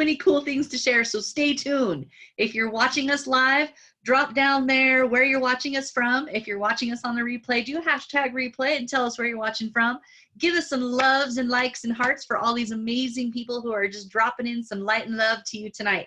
many cool things to share, so stay tuned. If you're watching us live, drop down there where you're watching us from. If you're watching us on the replay, do hashtag replay and tell us where you're watching from. Give us some loves and likes and hearts for all these amazing people who are just dropping in some light and love to you tonight.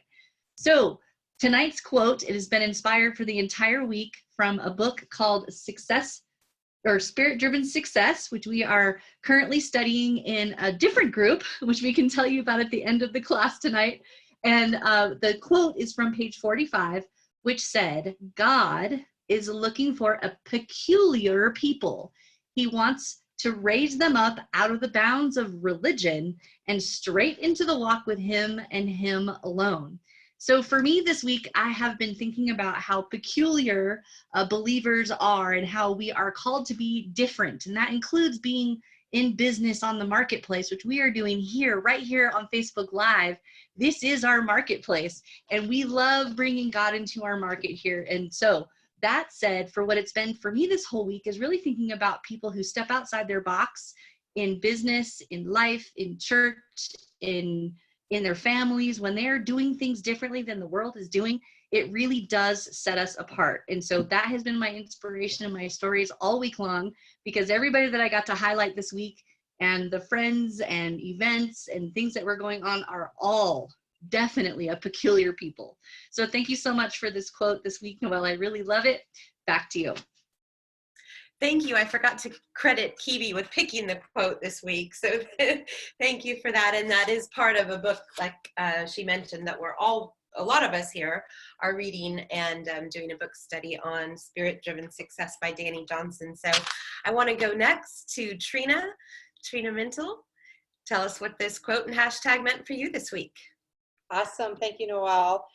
So tonight's quote, it has been inspired for the entire week from a book called Spirit-Driven Success, which we are currently studying in a different group, which we can tell you about at the end of the class tonight. And the quote is from page 45, which said, God is looking for a peculiar people. He wants to raise them up out of the bounds of religion and straight into the walk with him and him alone. So for me this week, I have been thinking about how peculiar believers are and how we are called to be different. And that includes being in business on the marketplace, which we are doing here, right here on Facebook Live. This is our marketplace, and we love bringing God into our market here. And so that said, for what it's been for me this whole week is really thinking about people who step outside their box in business, in life, in church, in their families. When they're doing things differently than the world is doing, it really does set us apart. And so that has been my inspiration and my stories all week long, because everybody that I got to highlight this week and the friends and events and things that were going on are all definitely a peculiar people. So thank you so much for this quote this week, Noelle. I really love it. Back to you. Thank you. I forgot to credit Kiwi with picking the quote this week. So thank you for that. And that is part of a book, like she mentioned, that a lot of us here are reading and doing a book study on Spirit-Driven Success by Dani Johnson. So I want to go next to Trina Mintel. Tell us what this quote and hashtag meant for you this week. Awesome. Thank you, Noelle.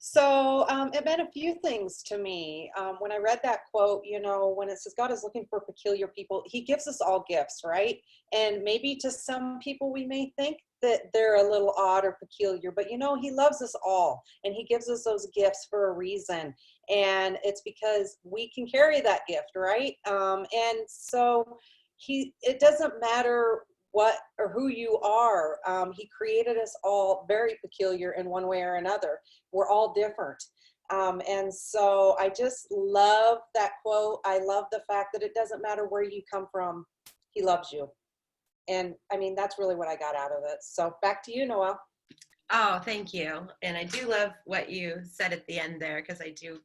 So it meant a few things to me. When I read that quote, when it says God is looking for peculiar people, he gives us all gifts, right? And maybe to some people we may think that they're a little odd or peculiar, but he loves us all, and he gives us those gifts for a reason. And it's because we can carry that gift, right? And so it doesn't matter what or who you are. He created us all very peculiar in one way or another. We're all different. And so I just love that quote. I love the fact that it doesn't matter where you come from, he loves you. And I mean, that's really what I got out of it. So back to you, Noelle. Oh, thank you. And I do love what you said at the end there, because I do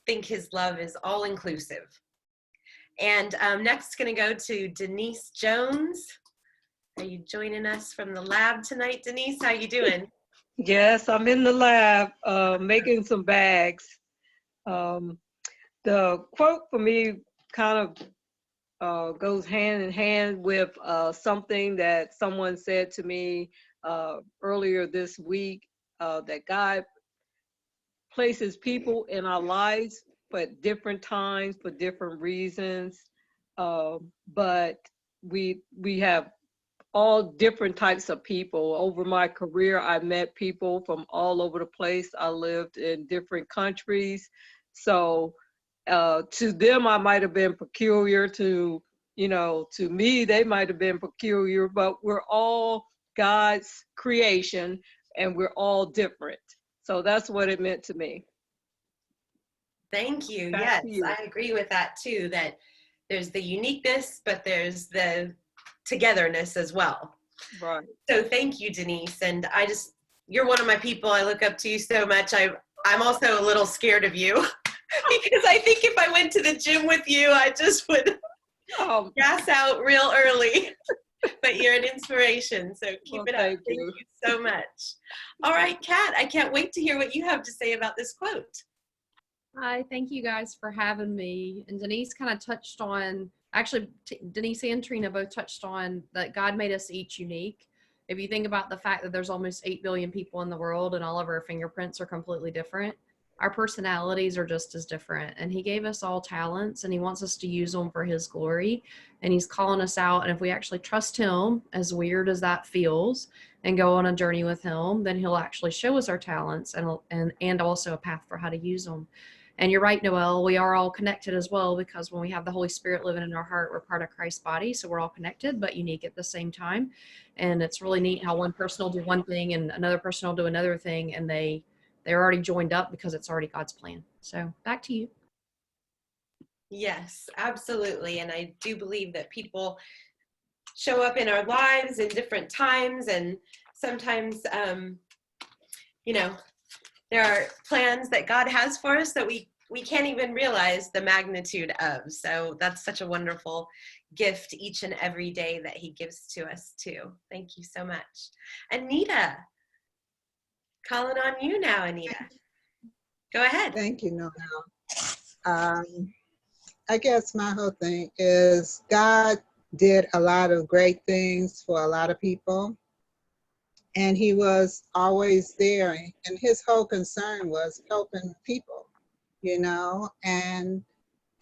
think his love is all inclusive. And next going to go to Denise Jones. Are you joining us from the lab tonight, Denise? How you doing? Yes, I'm in the lab making some bags. The quote for me kind of goes hand in hand with something that someone said to me earlier this week, that God places people in our lives for different times, for different reasons, but we have all different types of people. Over my career, I met people from all over the place. I lived in different countries. So to them, I might have been peculiar. To me, they might have been peculiar, but we're all God's creation and we're all different. So that's what it meant to me. Thank you. Back to Yes, you. I agree with that too, that there's the uniqueness, but there's the togetherness as well. Right. So thank you, Denise. And you're one of my people. I look up to you so much. I'm also a little scared of you because I think if I went to the gym with you, I just would gas out real early. But you're an inspiration, so keep it up. Thank you so much. All right, Kat, I can't wait to hear what you have to say about this quote. Hi, thank you guys for having me. And Denise kind of touched on, actually, Denise and Trina both touched on that God made us each unique. If you think about the fact that there's almost 8 billion people in the world and all of our fingerprints are completely different, our personalities are just as different. And he gave us all talents and he wants us to use them for his glory. And he's calling us out. And if we actually trust him, as weird as that feels, and go on a journey with him, then he'll actually show us our talents and also a path for how to use them. And you're right, Noelle, we are all connected as well, because when we have the Holy Spirit living in our heart, we're part of Christ's body. So we're all connected, but unique at the same time. And it's really neat how one person will do one thing and another person will do another thing, and they're already joined up because it's already God's plan. So back to you. Yes, absolutely. And I do believe that people show up in our lives in different times, and sometimes, you know, there are plans that God has for us that we can't even realize the magnitude of. So that's such a wonderful gift each and every day that he gives to us too. Thank you so much. Anita, calling on you now, Anita. Go ahead. Thank you, Noel. I guess my whole thing is God did a lot of great things for a lot of people, and he was always there, and his whole concern was helping people, you know. And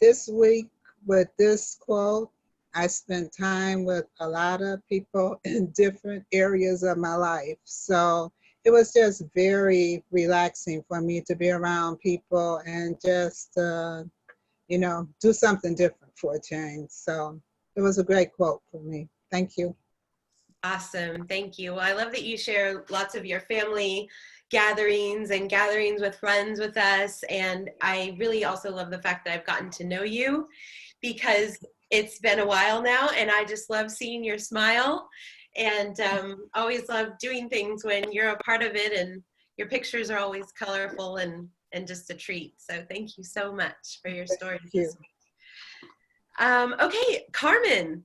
this week with this quote, I spent time with a lot of people in different areas of my life. So it was just very relaxing for me to be around people and just, you know, do something different for a change. So it was a great quote for me. Thank you. Awesome. Thank you. Well, I love that you share lots of your family gatherings and gatherings with friends with us. And I really also love the fact that I've gotten to know you, because it's been a while now, and I just love seeing your smile, and always love doing things when you're a part of it, and your pictures are always colorful and just a treat. So thank you so much for your stories this week. Okay, Carmen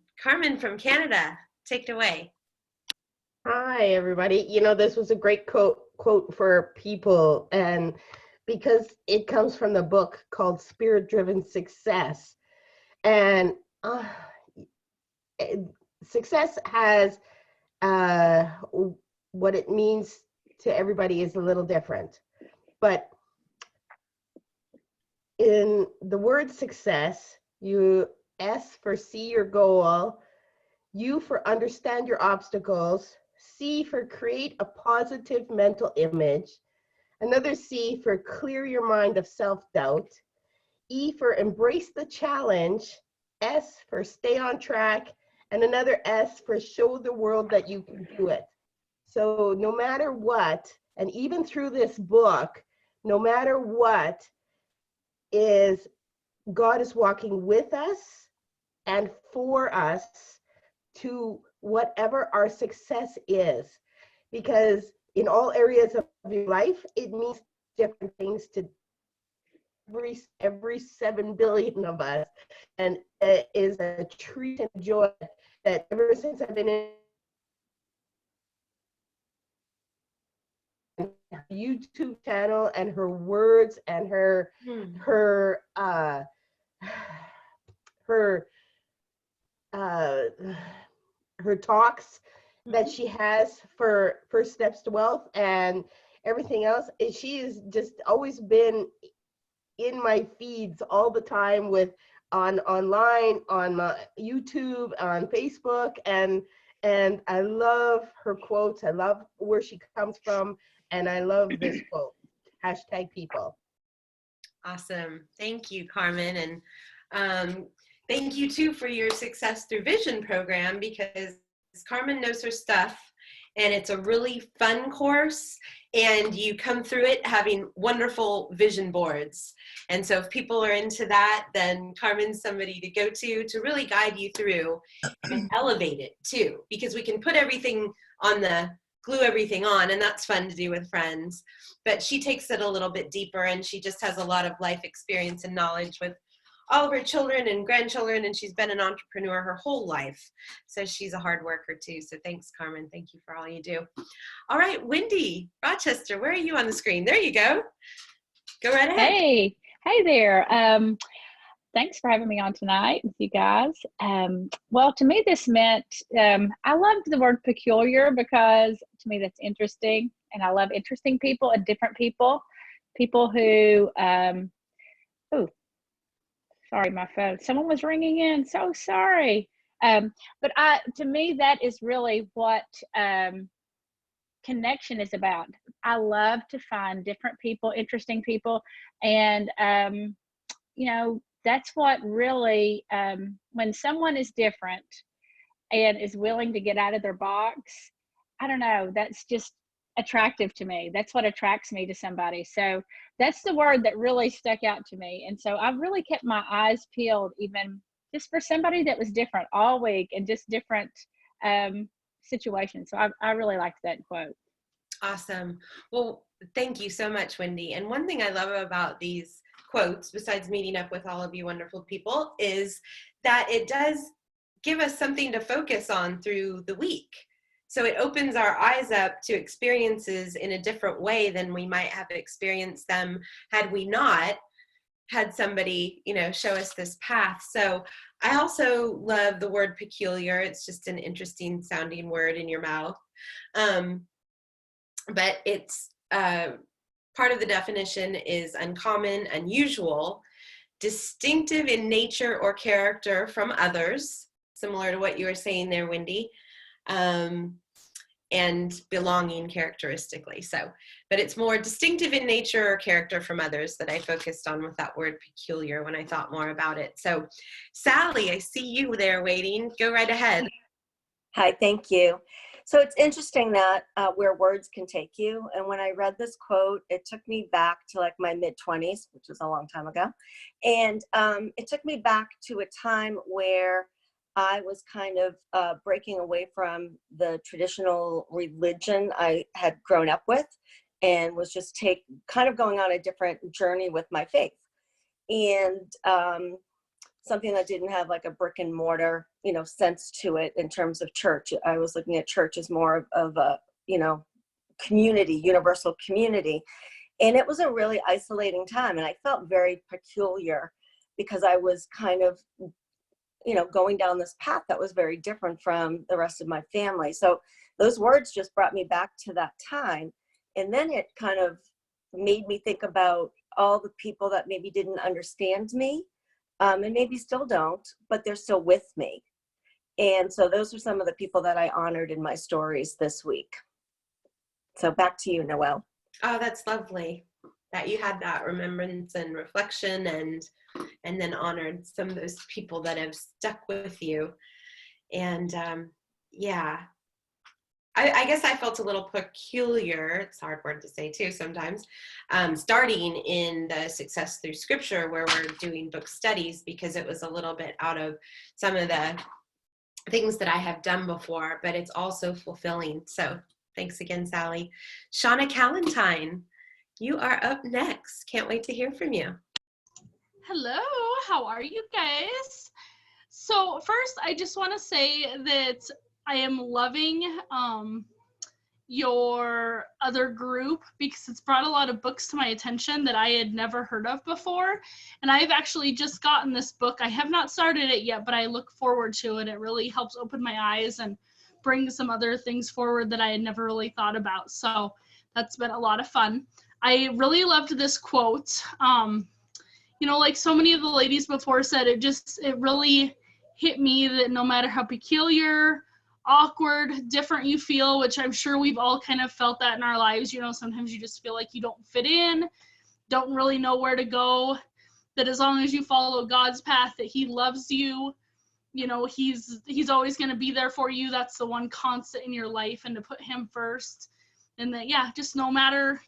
from Canada, take it away. Hi, everybody. You know, this was a great quote for people, and because it comes from the book called Spirit Driven Success. And success has what it means to everybody is a little different. But in the word success, you S for see your goal, U for understand your obstacles, C for create a positive mental image, another C for clear your mind of self-doubt, E for embrace the challenge, S for stay on track, and another S for show the world that you can do it. So no matter what, and even through this book, no matter what, is God is walking with us and for us to whatever our success is, because in all areas of your life, it means different things to every 7 billion of us, and it is a treat and joy that ever since I've been in her YouTube channel and her words and her talks that she has for First Steps to Wealth and everything else. She has just always been in my feeds all the time, with online, on my YouTube, on Facebook, and I love her quotes. I love where she comes from, and I love this quote. #people. Awesome. Thank you, Carmen. And thank you too for your Success Through Vision program, because Carmen knows her stuff, and it's a really fun course, and you come through it having wonderful vision boards. And so if people are into that, then Carmen's somebody to go to really guide you through and elevate it too, because we can put everything on glue everything on, and that's fun to do with friends. But she takes it a little bit deeper, and she just has a lot of life experience and knowledge with all of her children and grandchildren, and she's been an entrepreneur her whole life. So she's a hard worker too. So thanks, Carmen. Thank you for all you do. All right, Wendy, Rochester, where are you on the screen? There you go. Go right ahead. Hey there. Thanks for having me on tonight with you guys. Well, to me, this meant, I loved the word peculiar, because to me that's interesting, and I love interesting people and different people who, sorry, my phone. Someone was ringing in. So sorry. But to me, that is really what connection is about. I love to find different people, interesting people. And, that's what really, when someone is different and is willing to get out of their box, I don't know, that's just attractive to me. That's what attracts me to somebody. So that's the word that really stuck out to me. And so I've really kept my eyes peeled, even just for somebody that was different all week and just different situations. So I really liked that quote. Awesome. Well, thank you so much, Wendy. And one thing I love about these quotes, besides meeting up with all of you wonderful people, is that it does give us something to focus on through the week. So it opens our eyes up to experiences in a different way than we might have experienced them had we not had somebody, show us this path. So I also love the word peculiar. It's just an interesting sounding word in your mouth. But it's part of the definition is uncommon, unusual, distinctive in nature or character from others, similar to what you were saying there, Wendy, and belonging characteristically. So, but it's more distinctive in nature or character from others that I focused on with that word peculiar when I thought more about it. So, Sally, I see you there waiting. Go right ahead. Hi, thank you. So it's interesting that where words can take you. And when I read this quote, it took me back to like my mid-20s, which was a long time ago. And it took me back to a time where I was kind of breaking away from the traditional religion I had grown up with and was just kind of going on a different journey with my faith. And something that didn't have like a brick and mortar, sense to it in terms of church. I was looking at church as more of a, community, universal community. And it was a really isolating time. And I felt very peculiar because I was kind of, going down this path that was very different from the rest of my family. So those words just brought me back to that time. And then it kind of made me think about all the people that maybe didn't understand me. And maybe still don't, but they're still with me. And so those are some of the people that I honored in my stories this week. So back to you, Noelle. Oh, that's lovely that you had that remembrance and reflection and then honored some of those people that have stuck with you. And yeah, I guess I felt a little peculiar, it's a hard word to say too sometimes, starting in the Success Through Scripture where we're doing book studies, because it was a little bit out of some of the things that I have done before, but it's also fulfilling. So thanks again, Sally. Shauna Callentine, you are up next. Can't wait to hear from you. Hello, how are you guys? So first, I just want to say that I am loving your other group because it's brought a lot of books to my attention that I had never heard of before. And I've actually just gotten this book. I have not started it yet, but I look forward to it. It really helps open my eyes and bring some other things forward that I had never really thought about. So that's been a lot of fun. I really loved this quote. Like so many of the ladies before said, it really hit me that no matter how peculiar, awkward, different you feel, which I'm sure we've all kind of felt that in our lives, sometimes you just feel like you don't fit in, don't really know where to go, that as long as you follow God's path, that he loves you, he's always going to be there for you. That's the one constant in your life, and to put him first. And that, just no matter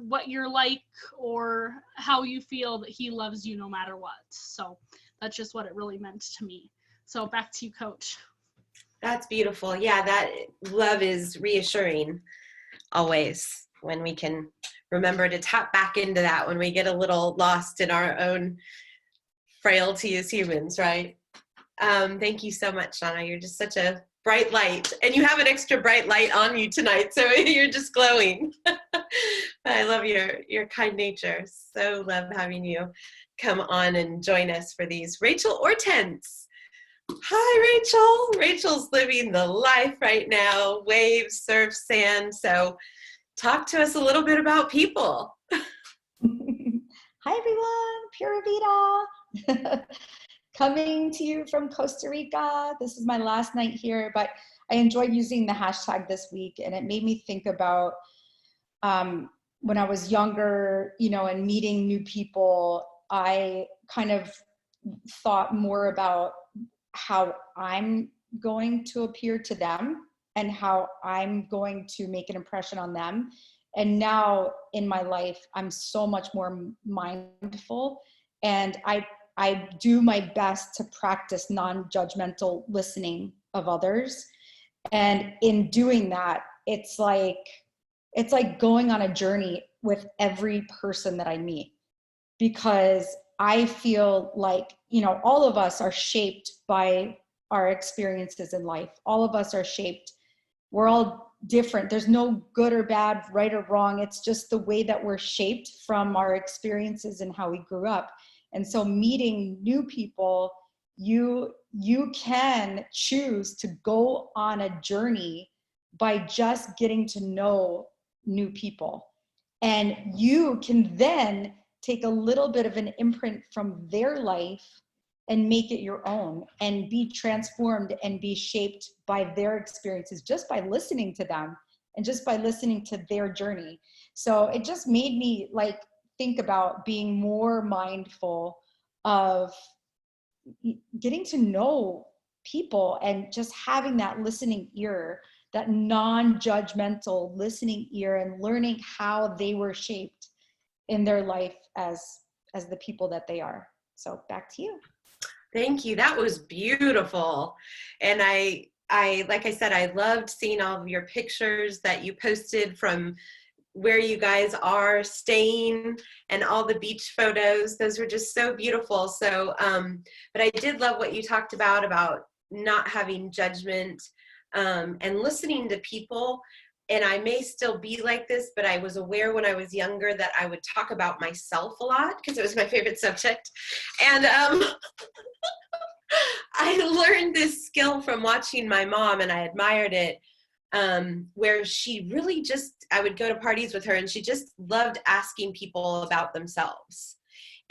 what you're like or how you feel, that he loves you no matter what. So that's just what it really meant to me. So back to you, Coach. That's beautiful. Yeah, that love is reassuring always when we can remember to tap back into that when we get a little lost in our own frailty as humans, right? Thank you so much, Shauna. You're just such a bright light, and you have an extra bright light on you tonight, so you're just glowing. I love your kind nature. So love having you come on and join us for these. Rachel Ortense. Hi, Rachel. Rachel's living the life right now. Waves, surf, sand. So talk to us a little bit about people. Hi, everyone. Pura Vida. Coming to you from Costa Rica. This is my last night here, but I enjoyed using the hashtag this week, and it made me think about when I was younger, you know, and meeting new people, I kind of thought more about how I'm going to appear to them and how I'm going to make an impression on them. And now in my life, I'm so much more mindful, and I do my best to practice non-judgmental listening of others. And in doing that, it's like going on a journey with every person that I meet, because I feel like, you know, all of us are shaped by our experiences in life. All of us are shaped. We're all different. There's no good or bad, right or wrong. It's just the way that we're shaped from our experiences and how we grew up. And so meeting new people, you can choose to go on a journey by just getting to know new people. And you can then take a little bit of an imprint from their life and make it your own, and be transformed and be shaped by their experiences just by listening to them and just by listening to their journey. So it just made me like think about being more mindful of getting to know people and just having that listening ear, that non-judgmental listening ear, and learning how they were shaped in their life as the people that they are. So back to you. Thank you. That was beautiful. And I like I said, I loved seeing all of your pictures that you posted from where you guys are staying and all the beach photos. Those were just so beautiful. So, but I did love what you talked about not having judgment, and listening to people. And I may still be like this, but I was aware when I was younger that I would talk about myself a lot because it was my favorite subject. And I learned this skill from watching my mom, and I admired it, where she really I would go to parties with her, and she just loved asking people about themselves.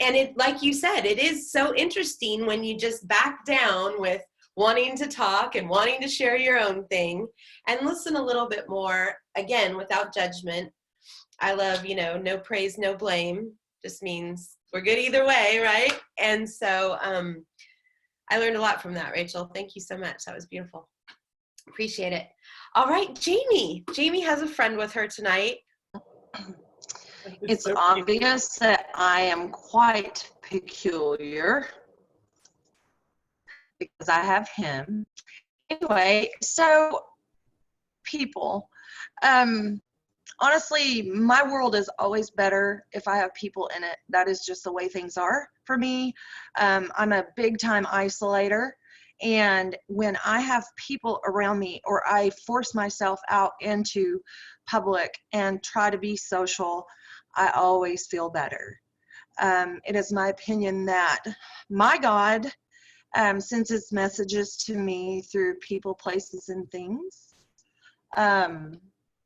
And it, like you said, it is so interesting when you just back down with wanting to talk and wanting to share your own thing and listen a little bit more, again, without judgment. I love, you know, no praise, no blame. Just means we're good either way, right? And so I learned a lot from that, Rachel. Thank you so much. That was beautiful. Appreciate it. All right, Jamie. Jamie has a friend with her tonight. It's obvious that I am quite peculiar because I have him. Anyway, so people, honestly, my world is always better if I have people in it. That is just the way things are for me. I'm a big time isolator. And when I have people around me, or I force myself out into public and try to be social, I always feel better. It is my opinion that my God sends his messages to me through people, places, and things.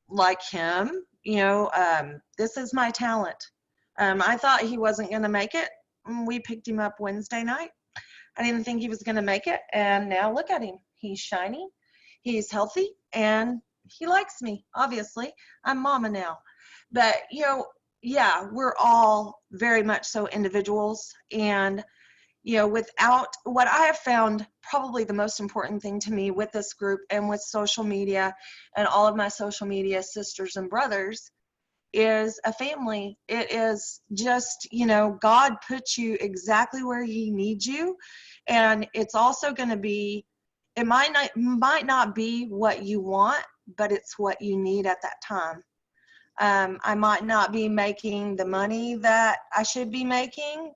Like him, you know, this is my talent. I thought he wasn't going to make it. We picked him up Wednesday night. I didn't think he was going to make it, and now look at him. He's shiny, he's healthy, and he likes me, obviously. I'm mama now. But, you know, yeah, we're all very much so individuals, and, you know, without what I have found probably the most important thing to me with this group and with social media and all of my social media sisters and brothers is a family. It is just, you know, God puts you exactly where he needs you. And it's also going to be, it might not be what you want, but it's what you need at that time. I might not be making the money that I should be making,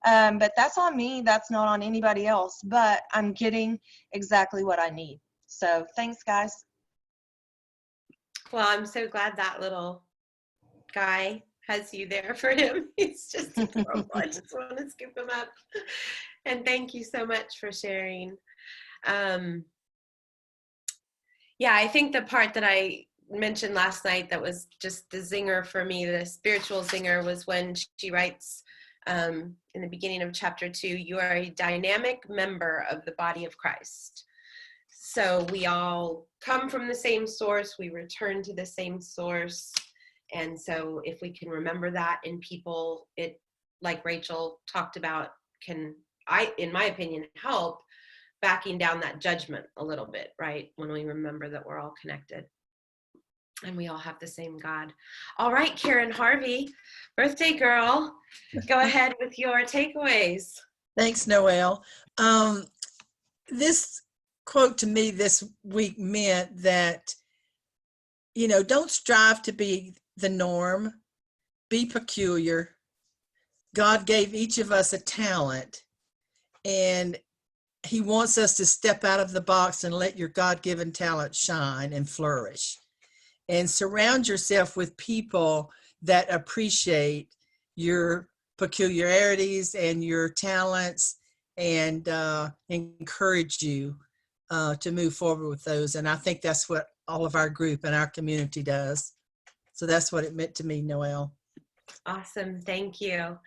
but that's on me. That's not on anybody else, but I'm getting exactly what I need. So thanks, guys. Well, I'm so glad that little guy has you there for him. He's just adorable. I just want to scoop him up. And thank you so much for sharing. Yeah, I think the part that I mentioned last night that was just the zinger for me, the spiritual zinger, was when she writes in the beginning of chapter 2, you are a dynamic member of the body of Christ. So we all come from the same source, we return to the same source, And so if we can remember that in people, it, like Rachel talked about, can, in my opinion, help backing down that judgment a little bit, right? When we remember that we're all connected and we all have the same God. All right, Karen Harvey, birthday girl, go ahead with your takeaways. Thanks, Noelle. This quote to me this week meant that, you know, don't strive to be the norm, be peculiar. God gave each of us a talent, and he wants us to step out of the box and let your God-given talent shine and flourish. And surround yourself with people that appreciate your peculiarities and your talents and encourage you to move forward with those. And I think that's what all of our group and our community does. So that's what it meant to me, Noelle. Awesome, thank you.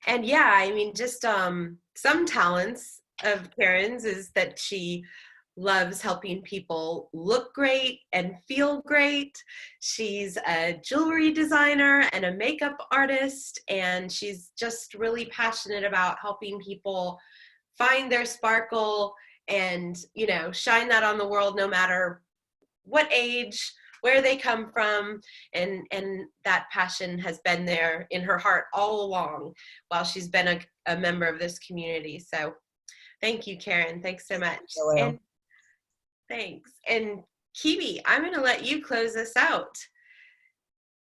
And yeah, I mean, just some talents of Karen's is that she loves helping people look great and feel great. She's a jewelry designer and a makeup artist, and she's just really passionate about helping people find their sparkle and, you know, shine that on the world no matter what age, where they come from, and that passion has been there in her heart all along while she's been a member of this community. So thank you, Karen. Thanks so much. And thanks. And Kiwi, I'm going to let you close this out.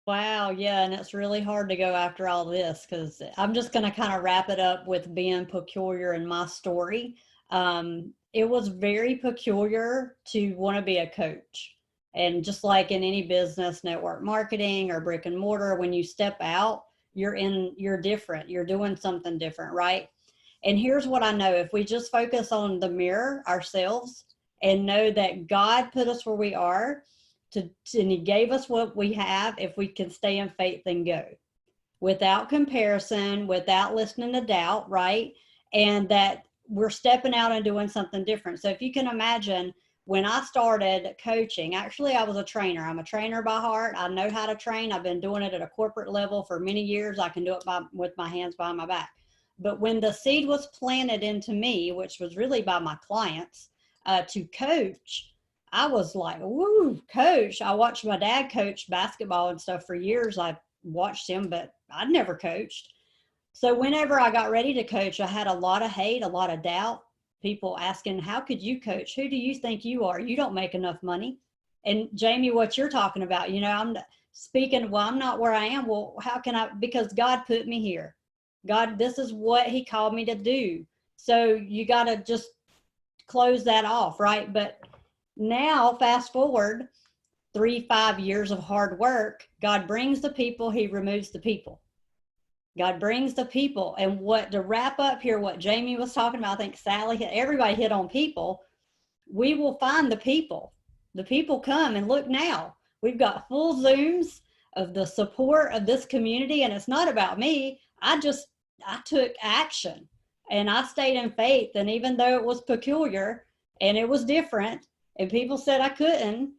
Wow, yeah, and it's really hard to go after all this because I'm just going to kind of wrap it up with being peculiar in my story. It was very peculiar to want to be a coach. And just like in any business, network marketing or brick and mortar, when you step out, you're different. You're doing something different, right? And here's what I know. If we just focus on the mirror ourselves and know that God put us where we are, and he gave us what we have, if we can stay in faith and go without comparison, without listening to doubt, right? And that we're stepping out and doing something different. So if you can imagine, when I started coaching, actually I was a trainer. I'm a trainer by heart. I know how to train. I've been doing it at a corporate level for many years. I can do it with my hands behind my back. But when the seed was planted into me, which was really by my clients, to coach, I was like, woo, coach. I watched my dad coach basketball and stuff for years. I watched him, but I'd never coached. So whenever I got ready to coach, I had a lot of hate, a lot of doubt. People asking, how could you coach? Who do you think you are? You don't make enough money. And Jamie, what you're talking about, you know, I'm speaking, well, I'm not where I am. Well, how can I, because God put me here. God, this is what he called me to do. So you got to just close that off, right? But now, fast forward 3-5 years of hard work, God brings the people, he removes the people. God brings the people. And what, to wrap up here, what Jamie was talking about, I think Sally hit, everybody hit on people. We will find the people. The people come, and look now, we've got full Zooms of the support of this community. And it's not about me. I took action and I stayed in faith. And even though it was peculiar and it was different and people said I couldn't,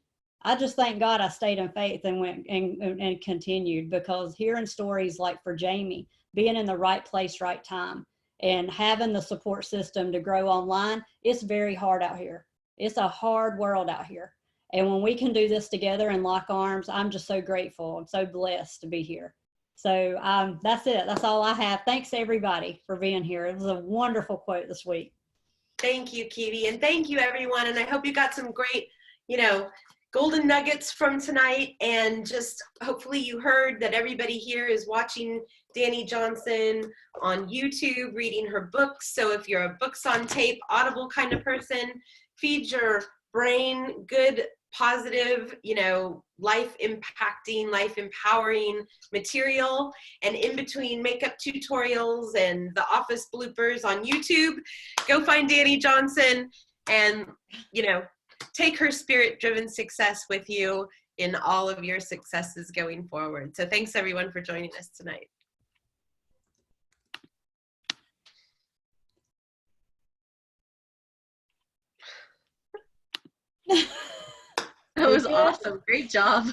I just thank God I stayed in faith and went and continued, because hearing stories like for Jamie, being in the right place, right time, and having the support system to grow online, it's very hard out here. It's a hard world out here. And when we can do this together and lock arms, I'm just so grateful and so blessed to be here. So that's it. That's all I have. Thanks everybody for being here. It was a wonderful quote this week. Thank you, Kiwi. And thank you, everyone. And I hope you got some great, you know, golden nuggets from tonight. And just hopefully you heard that everybody here is watching Dani Johnson on YouTube, reading her books. So if you're a books on tape, Audible kind of person, feed your brain good, positive, you know, life impacting, life empowering material. And in between makeup tutorials and the office bloopers on YouTube, go find Dani Johnson and, you know, take her spirit-driven success with you in all of your successes going forward. So thanks everyone for joining us tonight. That was awesome. Great job.